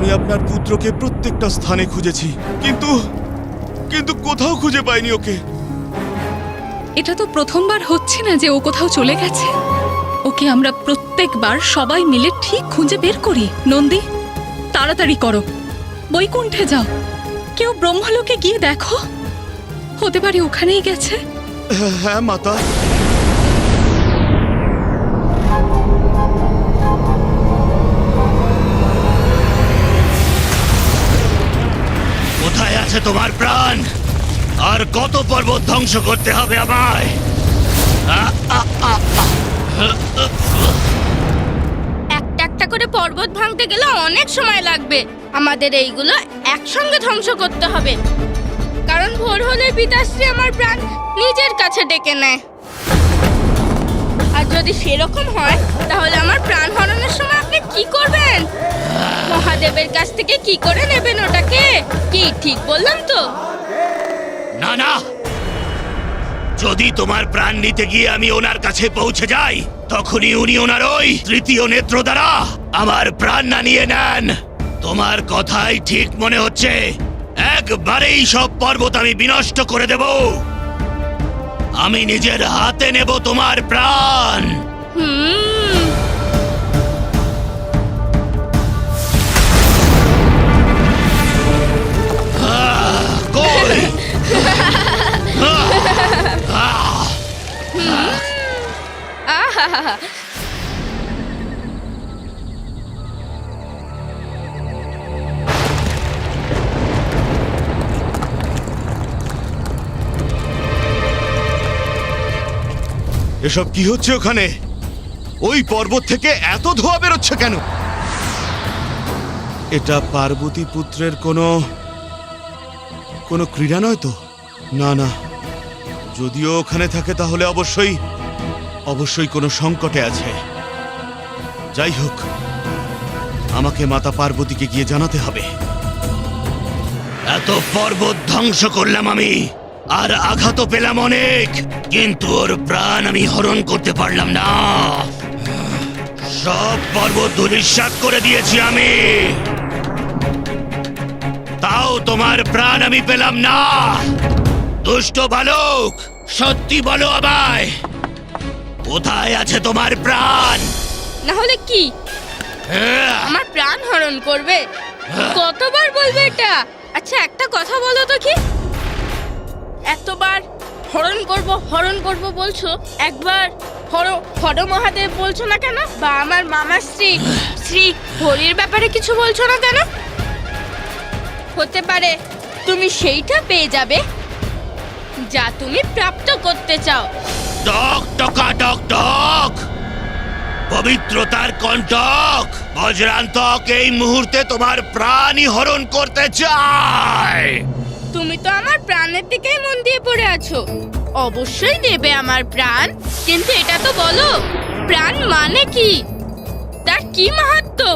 আমি আপনার পুত্রকে প্রত্যেকটা স্থানে খুঁজেছি, কিন্তু কিন্তু কোথাও খুঁজে পাইনি ওকে। এটা তো প্রথমবার হচ্ছে না যে ও কোথাও চলে গেছে। ওকে আমরা প্রত্যেকবার সবাই মিলে ঠিক খুঁজে বের করি। নন্দী, তাড়াতাড়ি করো, বৈকুণ্ঠে যাও, কেউ ব্রহ্মলোকে গিয়ে দেখো, হতে পারে ওখানেই গেছে। হ্যাঁ মাতা। কোথায় আছে তোমার প্রাণ? আর কত পর্বত ধ্বংস করতে হবে আমায়? একটা একটা করে পর্বত ভাঙতে গেলে অনেক সময় লাগবে। আমাদের এইগুলো একসঙ্গে ধ্বংস করতে হবে, কারণ ভোর হলে পিতাশ্রী আমার প্রাণ নিজের কাছে ডেকে নেয়। আর যদি সেরকম হয় তাহলে আমার প্রাণ হারানোর সময় আপনি কি করবেন? মহাদেবের কাছ থেকে কি করে নেবেন ওটাকে? কি ঠিক বললাম তো? না না, যদি তোমার প্রাণ নিতে গিয়ে আমি ওনার কাছে পৌঁছে যাই, তখনই উনি ওনার ওই তৃতীয় নেত্র দ্বারা আমার প্রাণ না নিয়ে নেন। তোমার কথাই ঠিক মনে হচ্ছে। একবারেই সব পর্বত আমি বিনষ্ট করে দেব। আমি নিজের হাতে নেব তোমার প্রাণ। কই? আহা, এসব কি হচ্ছে ওখানে? ওই পর্বত থেকে এত ধোঁয়া বেরোচ্ছে কেন? এটা পার্বতী পুত্রের কোনো ক্রীড়া নয় তো? না না, যদিও ওখানে থাকে তাহলে অবশ্যই কোনো সংকটে আছে। যাই হোক, আমাকে মাতা পার্বতীকে গিয়ে জানাতে হবে। এত পর্বত ধ্বংস করলাম আমি, আর আঘাতও পেলাম অনেক, কিন্তু ওর প্রাণ আমি হরণ করতে পারলাম না। সব পর্বত ধূলিসাৎ করে দিয়েছি আমি, তাও তোমার প্রাণ আমি পেলাম না। দুষ্ট বালক, সত্যি বলো আমায়, কোথায় আছে তোমার প্রাণ? না হলে কি আমার প্রাণ হরণ করবে? কতবার বলবে এটা? আচ্ছা একটা কথা বলো তো, কি এতবার হরণ করব বলছো, একবার হর মহাদেব বলছো না কেন? বা আমার মামা শ্রী হরির ব্যাপারে কিছু বলছো না কেন? হতে পারে তুমি সেইটা পেয়ে যাবে যা তুমি প্রাপ্ত করতে চাও। টক টকা টক টক, পবিত্রতার কণ্টক বজ্রান্তক এই মুহূর্তে তোমার প্রাণই হরণ করতে চায়। তুমি তো আমার প্রাণের দিকেই মন দিয়ে পড়ে আছো। অবশ্যই দেবে আমার প্রাণ, কিন্তু এটা তো বলো প্রাণ মানে কি, তার কি মাহাত্ম্য,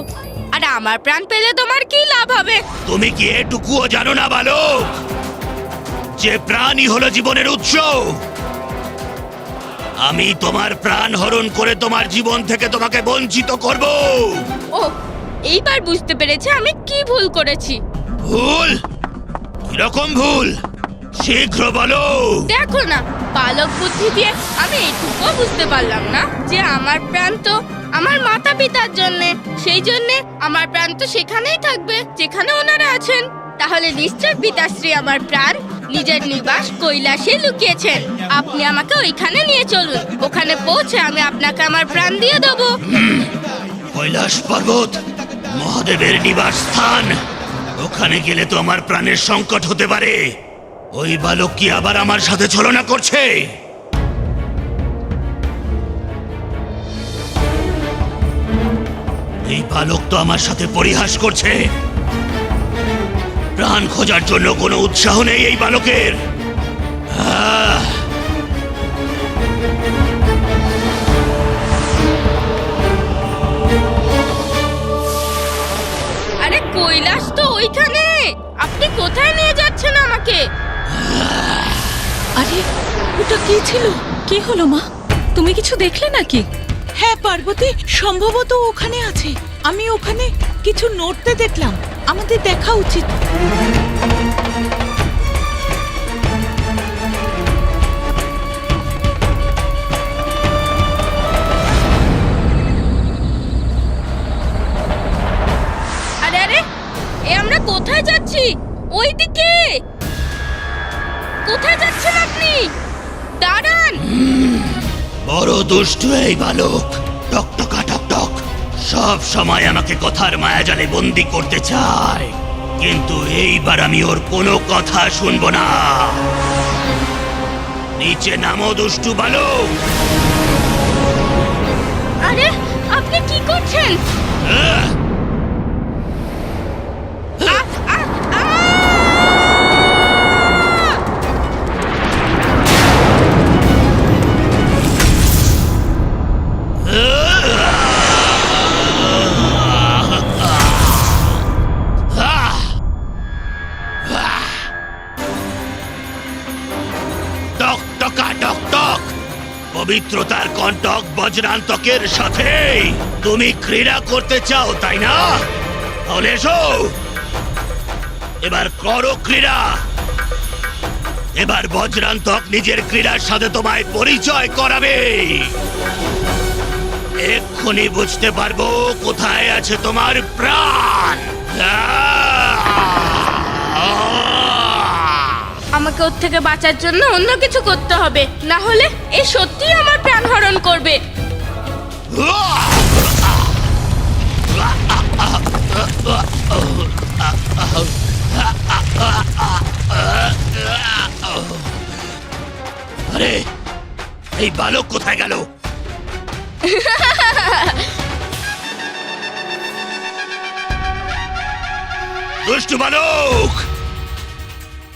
আর আমার প্রাণ পেলে তোমার কি লাভ হবে? তুমি কি এটুকুও জানো না বালক, যে প্রাণই হলো জীবনের উৎস? আমি তোমার প্রাণ হরণ করে তোমার জীবন থেকে তোমাকে বঞ্চিত করব। ও, এইবার বুঝতে পেরেছি আমি কি ভুল করেছি। ভুল? কিরকম ভুল? শীঘ্র বলো। দেখো না, বালক বুদ্ধি দিয়ে আমি এটুকুও বুঝতে পারলাম না যে আমার প্রাণ তো আমার মাতা পিতার জন্যে, সেই জন্যে আমার প্রাণ তো সেখানেই থাকবে যেখানে ওনারা আছেন। তাহলে নিশ্চয় পিতাশ্রী আমার প্রাণ নিজের নিবাস কৈলাসে লুকিয়েছেন। আপনি আমাকে ওইখানে নিয়ে চলুন, ওখানে পৌঁছে আমি আপনাকে আমার প্রাণ দিয়ে দেবো। কৈলাস পর্বত মহাদেবের নিবাস স্থান, ওখানে গেলে তো আমার প্রাণের সংকট হতে পারে। ওই বালক কি আবার আমার সাথে ছলনা করছে? এই বালক তো আমার সাথে পরিহাস করছে। প্রাণ খোঁজার জন্য কোনো উৎসাহ নেই এই বালকের। আরে কৈলাস তো ওইখানে, আপনি কোথায় নিয়ে যাচ্ছেন আমাকে? আরে ওটা কি ছিল? কি হলো মা, তুমি কিছু দেখলে নাকি? হ্যাঁ পার্বতী, সম্ভবত ওখানে আছে। আমি ওখানে কিছু নড়তে দেখলাম। আমাদের দেখা উচিত। আরে আরে, এ আমরা কোথায় যাচ্ছি? ওইদিকে। কোথায় যাচ্ছেন আপনি? দাঁড়ান। বড় দুষ্টু এই বালক, টকটকা টকটক, সব সময় আমাকে কথার মায়াজালে বন্দি করতে চায়, কিন্তু এইবার আমি ওর কোনো কথা শুনবো না। নিচে নামো দুষ্টু বালক। আরে আপনি কি করছেন? আহ! আ, আ, আ! টকটকা টকটক, পবিত্রতার কণ্টক বজ্রান্তকের সাথে তুমি ক্রীড়া করতে চাও, তাই না? তাহলে এসো, এবার করো ক্রীড়া। এবার বজ্রান্তক নিজের ক্রীড়ার সাথে তোমায় পরিচয় করাবে। এক্ষুনি বুঝতে পারবো কোথায় আছে তোমার প্রাণ। আমাকে ওর থেকে বাঁচার জন্য অন্য কিছু করতে হবে, না হলে এ সত্যিই আমার প্রাণ হরণ করবে। আরে এই বালক কোথায় গেল? দুষ্টু বালক,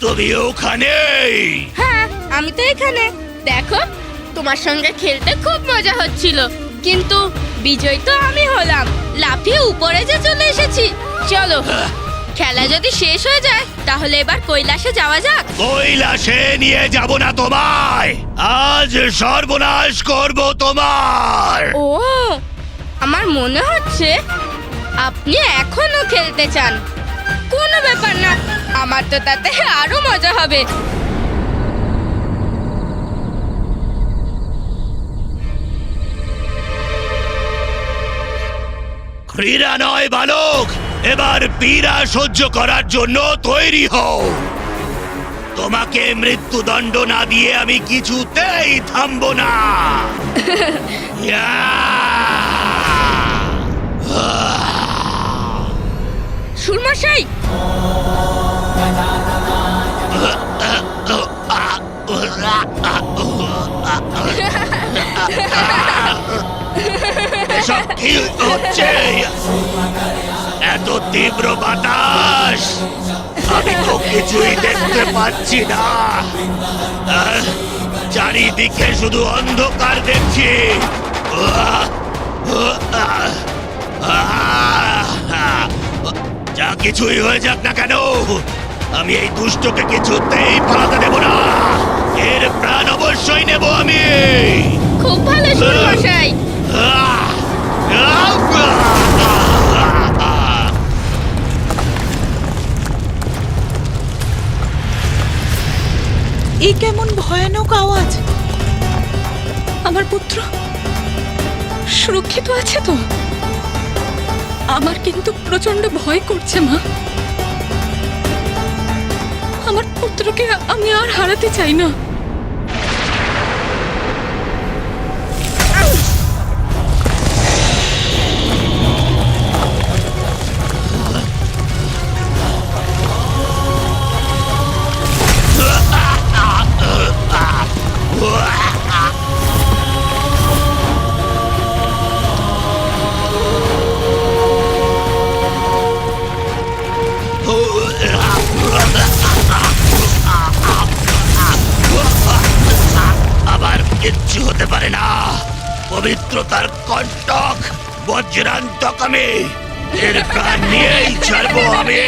তুমি ওখানে? হ্যাঁ, আমি তো এখানে। দেখো, তোমার সঙ্গে খেলতে খুব মজা হচ্ছিল, কিন্তু বিজয় তো আমি হলাম। লাফিয়ে উপরে যে চলে এসেছি। চলো, খেলা যদি শেষ হয়ে যায় তাহলে এবার কৈলাসে যাওয়া যাক। কৈলাসে নিয়ে যাব না তোমায়, আজ সর্বনাশ করব তোমার। ও, আমার মনে হচ্ছে আপনি এখনো খেলতে চান। কোনো ব্যাপার না, আমার তো তাতে আরো মজা হবে। ক্রীড়া নয় বালক, এবার পীড়া সহ্য করার জন্য তৈরি হও। তোমাকে মৃত্যুদণ্ড না দিয়ে আমি কিছুতেই থামবো না। ইয়া! সুরমশাই, এসব কি হচ্ছে? এত তীব্র বাতাস, আমি তো কিছুই দেখতে পাচ্ছি না। চারিদিকে শুধু অন্ধকার দেখছি। যা কিছুই হয়ে যাক না কেন, আমি এই দুষ্টকে কিছুতেই পালাতে দেব না। এর প্রাণ অবশ্যই নেব আমি। খুব ভালো সুরমশাই। এই কেমন ভয়ানক আওয়াজ! আমার পুত্র সুরক্ষিত আছে তো? আমার কিন্তু প্রচন্ড ভয় করছে মা। আমার পুত্রকে আমি আর হারাতে চাই না। আবার কিচ্ছু হতে পারে না। পবিত্রতার কণ্টক বজ্রান্তক আমি, এর প্রাণ নিয়েই ছাড়বো আমি।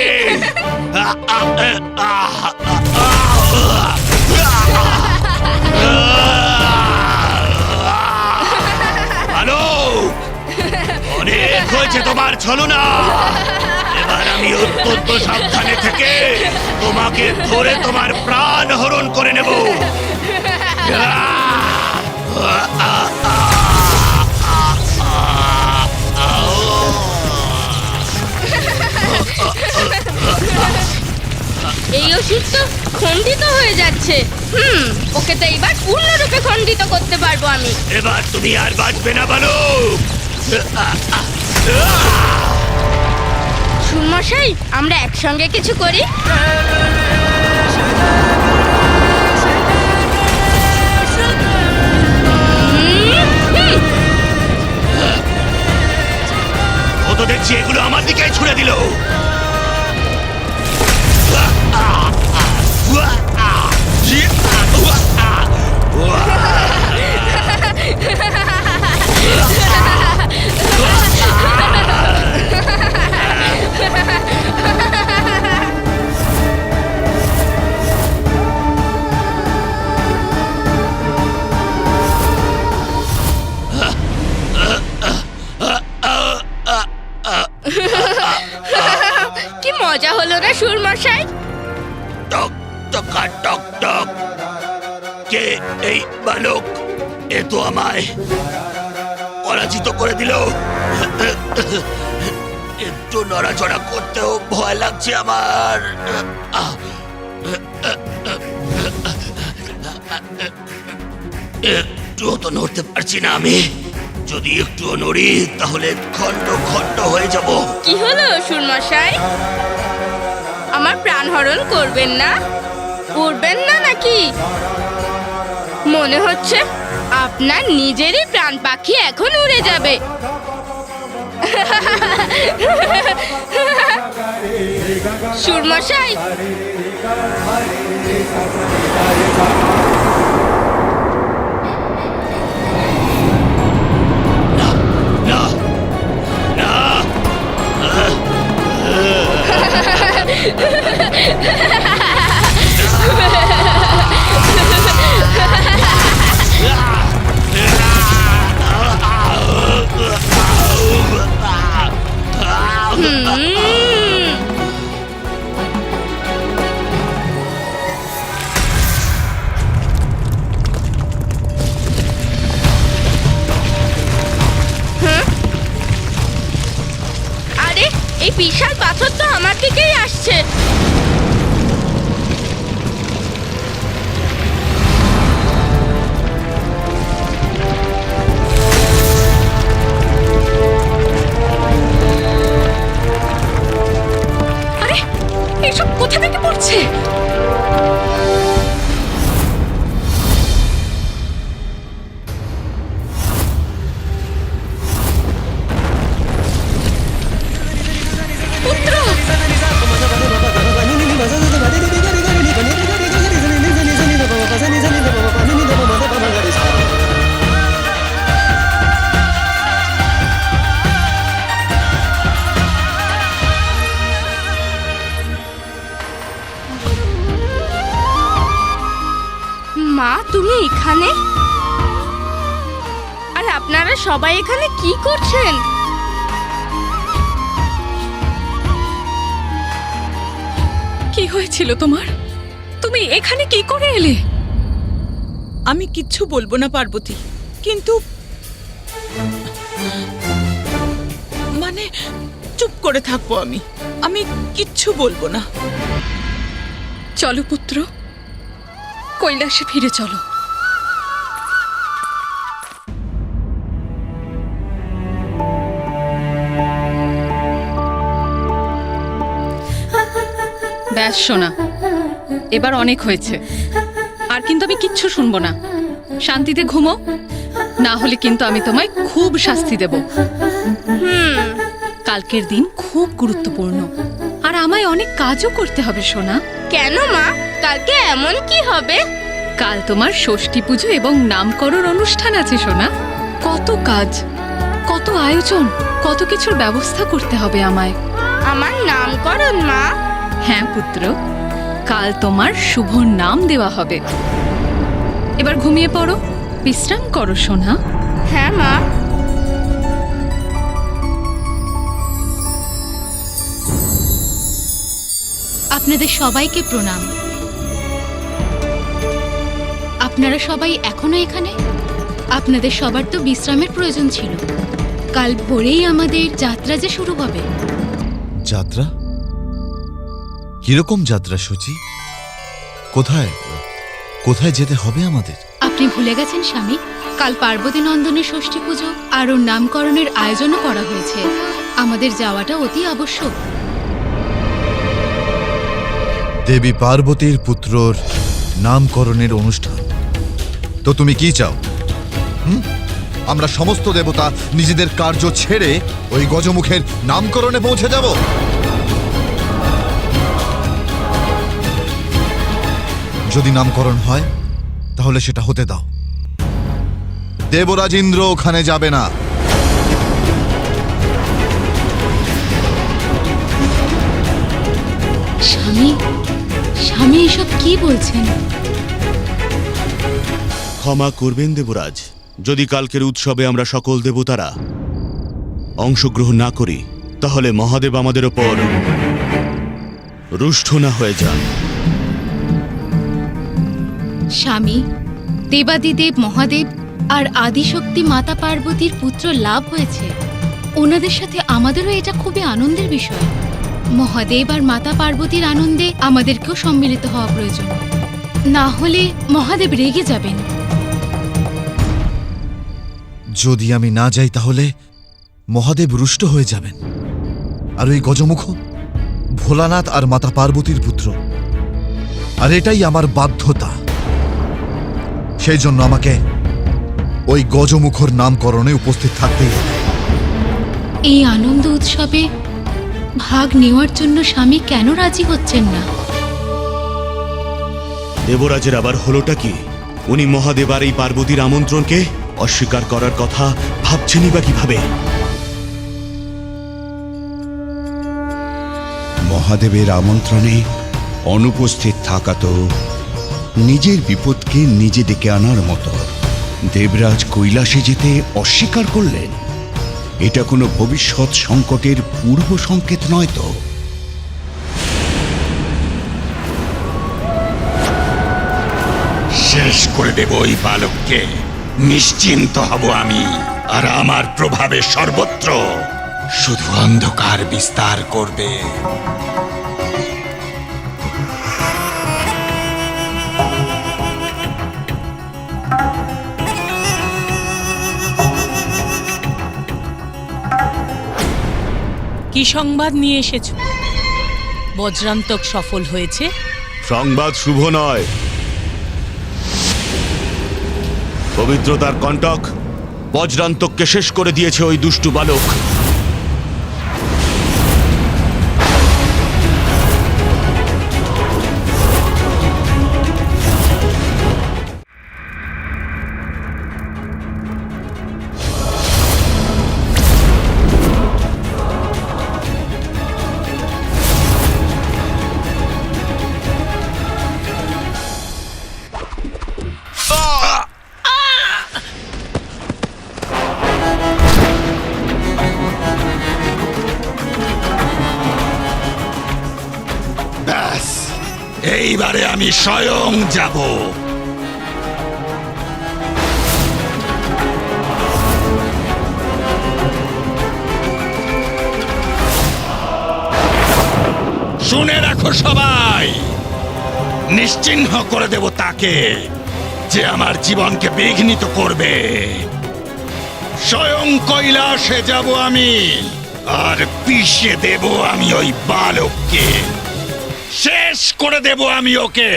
হ্যালো, অনেক হয়েছে তোমার ছলনা। এবার আমি আমি অত্যন্ত সাবধানে থেকে তোমাকে ধরে তোমার প্রাণ হরণ করে নেব। এই ওষুধ তো খণ্ডিত হয়ে যাচ্ছে। ওকে তো এইবার পূর্ণরূপে খণ্ডিত করতে পারবো আমি। এবার তুমি আর বাঁচবে না বালক। সুরমশাই, আমরা একসঙ্গে কিছু করি। ও তো দেখছি এগুলো আমার দিকে ছুড়ে দিল। কি মজা হলো না সুরমশাই? টক টকা টক টক। কে এই বালক? এ তো আমায় পরাজিত করে দিল। একটু নড়াচড়া করতেও ভয় লাগছে আমার। একটুও তো নড়তে পারছি না আমি। যদি একটুও নড়ি তাহলে খণ্ড খণ্ড হয়ে যাব। কি হলো সুরমশাই? আমার প্রাণ হরণ করবেন না? উড়বেন না নাকি? মনে হচ্ছে আপনার নিজেরই প্রাণ পাখি এখন উড়ে যাবে। সুরমশাই, না না না। আরে এই বিশাল পাথর তো আমার দিকেই আসছে। আরে এসব কোথা থেকে পড়ছে? পুত্র, মা, তুমি এখানে? আর আপনারা সবাই এখানে কি করছেন? কি হয়েছিল তোমার? তুমি এখানে কি করে এলে? আমি কিচ্ছু বলবো না পার্বতী, কিন্তু মানে চুপ করে থাকবো। আমি কিচ্ছু বলবো না। চলো পুত্র, কৈলাসে ফিরে চলো। ব্যাস সোনা, এবার অনেক হয়েছে। আর কিন্তু আমি কিচ্ছু শুনবো না। শান্তিতে ঘুমো, না হলে কিন্তু আমি তোমায় খুব শাস্তি দেব। কালকের দিন খুব গুরুত্বপূর্ণ, আর আমায় অনেক কাজও করতে হবে সোনা। কেন মা, কালকে এমন কি হবে? কাল তোমার ষষ্ঠী পুজো এবং নামকরণ অনুষ্ঠান আছে সোনা। কত কাজ, কত আয়োজন, কত কিছুর ব্যবস্থা করতে হবে আমায়। আমার নামকরণ মা? হ্যাঁ পুত্র, কাল তোমার শুভ নাম দেওয়া হবে। এবার ঘুমিয়ে পড়ো, বিশ্রাম করো সোনা। হ্যাঁ মা। আপনাদের সবাইকে প্রণাম। আপনারা সবাই এখনো এখানে? আপনাদের সবার তো বিশ্রামের প্রয়োজন ছিল। কাল ভোরেই আমাদের যাত্রা যে শুরু হবে। যাত্রা? কিরকম যাত্রা সূচি? কোথায় কোথায় যেতে হবে আমাদের? আপনি ভুলে গেছেন স্বামী, কাল পার্বতী নন্দনের ষষ্ঠী পুজো আর ওর নামকরণের আয়োজনও করা হয়েছে। আমাদের যাওয়াটা অতি আবশ্যক। দেবী পার্বতীর পুত্রর নামকরণের অনুষ্ঠান। তো তুমি কি চাও? আমরা সমস্ত দেবতা নিজেদের কার্য ছেড়ে ওই গজমুখের নামকরণে পৌঁছে যাব? যদি নামকরণ হয় তাহলে সেটা হতে দাও। দেবরাজ ইন্দ্র ওখানে যাবে না। স্বামী, স্বামী এসব কি বলছেন? ক্ষমা করবেন দেবরাজ, যদি কালকের উৎসবে আমরা সকল দেবতারা অংশগ্রহণ না করি তাহলে মহাদেব আমাদের ওপর রুষ্ট না হয়ে যান। স্বামী, দেবাদিদেব মহাদেব আর আদিশক্তি মাতা পার্বতীর পুত্র লাভ হয়েছে। ওনাদের সাথে আমাদেরও এটা খুবই আনন্দের বিষয়। মহাদেব আর মাতা পার্বতীর আনন্দে আমাদেরকেও সম্মিলিত হওয়া প্রয়োজন, না হলে মহাদেব রেগে যাবেন। যদি আমি না যাই তাহলে মহাদেব রুষ্ট হয়ে যাবেন। আর ওই গজমুখ ভোলানাথ আর মাতা পার্বতীর পুত্র, আর এটাই আমার বাধ্যতা। সেই জন্য আমাকে ওই গজমুখর নামকরণে উপস্থিত থাকতেই হবে। এই আনন্দ উৎসবে ভাগ নেওয়ার জন্য স্বামী কেন রাজি হচ্ছেন না? দেবরাজের আবার হলোটা কি? উনি মহাদেব আর এই পার্বতীর আমন্ত্রণকে অস্বীকার করার কথা ভাবছেনই বা কিভাবে? মহাদেবের আমন্ত্রণে অনুপস্থিত থাকা তো নিজের বিপদকে নিজে ডেকে আনার মতো। দেবরাজ কৈলাসে যেতে অস্বীকার করলেন, এটা কোনো ভবিষ্যৎ সংকটের পূর্ব সংকেত নয় তো? শেষ করে দেব ওই বালককে, নিশ্চিন্ত হব আমি, আর আমার প্রভাবে সর্বত্র শুধু অন্ধকার বিস্তার করবে। কি সংবাদ নিয়ে এসেছো? বজ্রান্তক সফল হয়েছে? সংবাদ শুভ নয়। পবিত্রতার কণ্টক বজ্রান্তককে শেষ করে দিয়েছে ওই দুষ্টু বালক। ব্যাস, এইবারে আমি স্বয়ং যাব। শুনে রাখো সবাই, নিশ্চিহ্ন করে দেব তাকে যে আমার জীবনকে বিঘ্নিত করবে। স্বয়ং কৈলাসে যাব আমি, আর পিষে দেব আমি ওই বালককে, শেষ করে দেব আমি ওকে।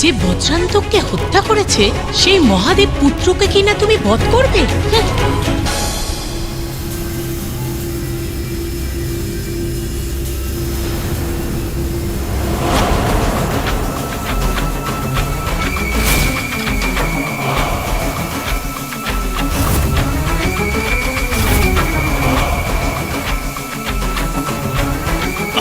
যে বজ্রান্তককে হত্যা করেছে সেই মহাদেব পুত্রকে কিনা তুমি বধ করবে?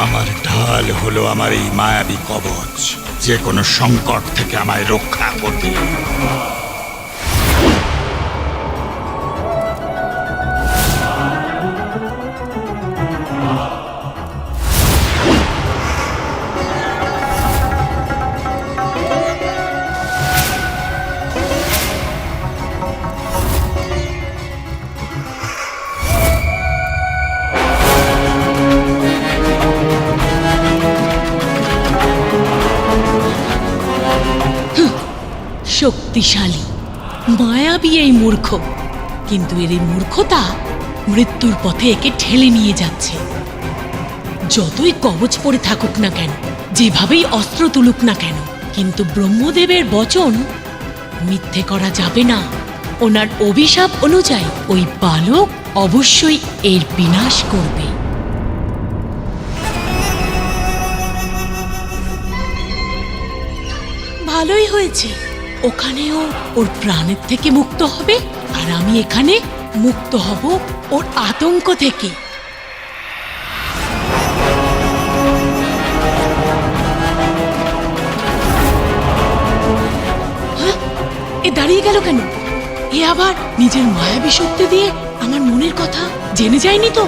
আমার ঢাল হলো আমার এই মায়াবী কবচ, যে কোনো সংকট থেকে আমায় রক্ষা করবে। শক্তিশালী মায়াবী এই মূর্খ, কিন্তু এর এই মূর্খতা মৃত্যুর পথে একে ঠেলে নিয়ে যাচ্ছে। যতই কবচ পরে থাকুক না কেন, যেভাবেই অস্ত্র তুলুক না কেন, কিন্তু ব্রহ্মদেবের বচন মিথ্যে করা যাবে না। ওনার অভিশাপ অনুযায়ী ওই বালক অবশ্যই এর বিনাশ করবে। ভালোই হয়েছে, ওখানেও ওর প্রাণের থেকে মুক্ত হবে, আর আমি এখানে মুক্ত হব ওর আতঙ্ক থেকে। হ্যাঁ, এ দাঁড়িয়ে গেল কেন? এ আবার নিজের মায়াবী শক্তি দিয়ে আমার মনের কথা জেনে যায়নি তো?